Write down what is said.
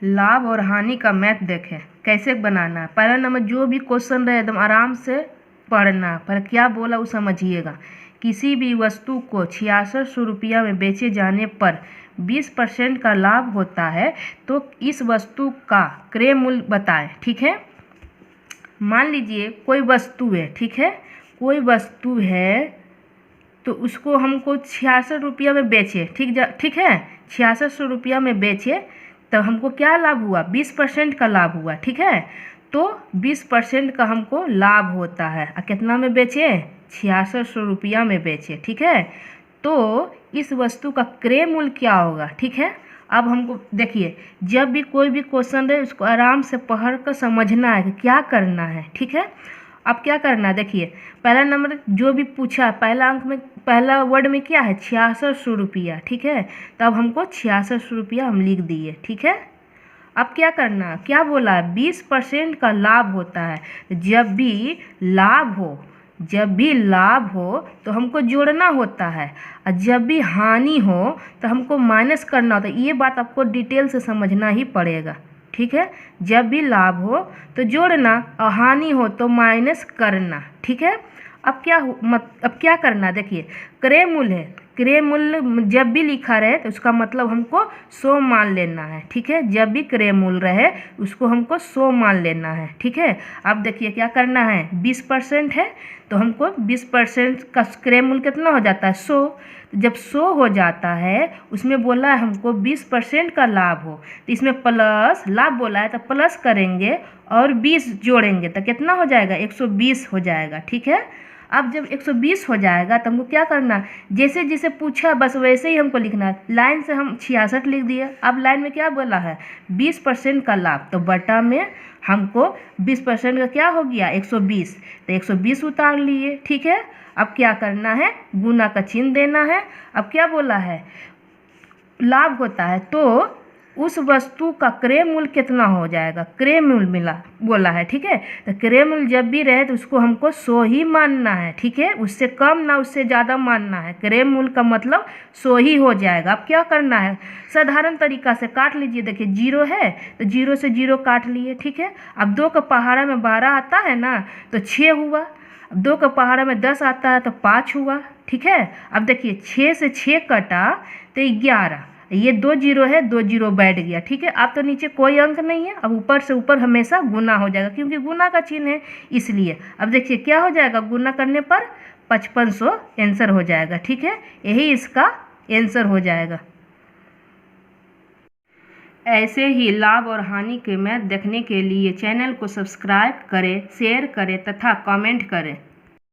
लाभ और हानि का मैथ देखें कैसे बनाना है। पहला नंबर जो भी क्वेश्चन रहे एकदम आराम से पढ़ना, पर क्या बोला वो समझिएगा। किसी भी वस्तु को 6600 रुपया में बेचे जाने पर 20% का लाभ होता है, तो इस वस्तु का क्रय मूल्य बताएं। ठीक है, मान लीजिए कोई वस्तु है, ठीक है, कोई वस्तु है तो उसको हमको 66 रुपया में बेचे, ठीक है, 6600 रुपया में बेचे तो हमको क्या लाभ हुआ, 20% का लाभ हुआ। ठीक है, तो 20% का हमको लाभ होता है। और कितना में बेचे, 6600 रुपया में बेचे। ठीक है, तो इस वस्तु का क्रय मूल्य क्या होगा। ठीक है, अब हमको देखिए जब भी कोई भी क्वेश्चन रहे उसको आराम से पढ़ कर समझना है कि क्या करना है। ठीक है, अब क्या करना है, देखिए पहला नंबर जो भी पूछा है पहला अंक में पहला वर्ड में क्या है, 6600 रुपया। ठीक है, तो अब हमको 6600 रुपया हम लिख दिए। ठीक है, अब क्या करना, क्या बोला है, 20% का लाभ होता है। जब भी लाभ हो तो हमको जोड़ना होता है, और जब भी हानि हो तो हमको माइनस करना होता है। ये बात आपको डिटेल से समझना ही पड़ेगा। ठीक है, जब भी लाभ हो तो जोड़ना और हानि हो तो माइनस करना। ठीक है, अब क्या करना, देखिए क्रय मूल्य है, क्रय मूल्य जब भी लिखा रहे तो उसका मतलब हमको 100 मान लेना है। ठीक है, जब भी क्रय मूल्य रहे उसको हमको 100 मान लेना है। ठीक है, अब देखिए क्या करना है, 20% है तो हमको 20% का क्रय मूल्य कितना हो जाता है, 100। जब 100 हो जाता है उसमें बोला है हमको 20% का लाभ हो, तो इसमें प्लस लाभ बोला है तो प्लस करेंगे और 20 जोड़ेंगे तो कितना हो जाएगा, 120 हो जाएगा। ठीक है, अब जब 120 हो जाएगा तो हमको क्या करना, जैसे जैसे पूछा बस वैसे ही हमको लिखना है। लाइन से हम 66 लिख दिए। अब लाइन में क्या बोला है, 20% का लाभ, तो बटा में हमको 20% का क्या हो गया, 120, तो 120 उतार लिए। ठीक है, अब क्या करना है, गुना का चिन्ह देना है। अब क्या बोला है, लाभ होता है तो उस वस्तु का क्रय मूल्य कितना हो जाएगा, क्रय मूल्य मिला बोला है। ठीक है, तो क्रय मूल्य जब भी रहे तो उसको हमको 100 ही मानना है। ठीक है, उससे कम ना उससे ज़्यादा मानना है। क्रय मूल्य का मतलब 100 ही हो जाएगा। अब क्या करना है, साधारण तरीका से काट लीजिए। देखिए 0 है तो 0 से 0 काट लिए। ठीक है, अब 2 का पहाड़ा में 12 आता है ना तो 6 हुआ। अब 2 का पहाड़ा में 10 आता है तो 5 हुआ। ठीक है, अब देखिए 6 से 6 कटा तो 11, ये 2 0 है, 2 0 बैठ गया। ठीक है, अब तो नीचे कोई अंक नहीं है, अब ऊपर से ऊपर हमेशा गुना हो जाएगा क्योंकि गुना का चिन्ह है इसलिए। अब देखिए क्या हो जाएगा, गुना करने पर 5500 आंसर हो जाएगा। ठीक है, यही इसका आंसर हो जाएगा। ऐसे ही लाभ और हानि के मैथ देखने के लिए चैनल को सब्सक्राइब करें, शेयर करें तथा कमेंट करें।